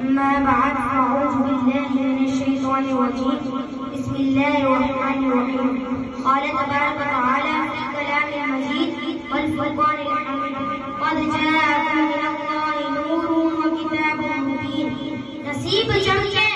أما بعد فأعوذ بالله من الشيطان الرجيم. بسم الله الرحمن الرحيم. قال تبارك وتعالى في كلام المجيد والفرقان الحميد: قد جاءكم من الله نور وكتاب مبين. نصیب جم کے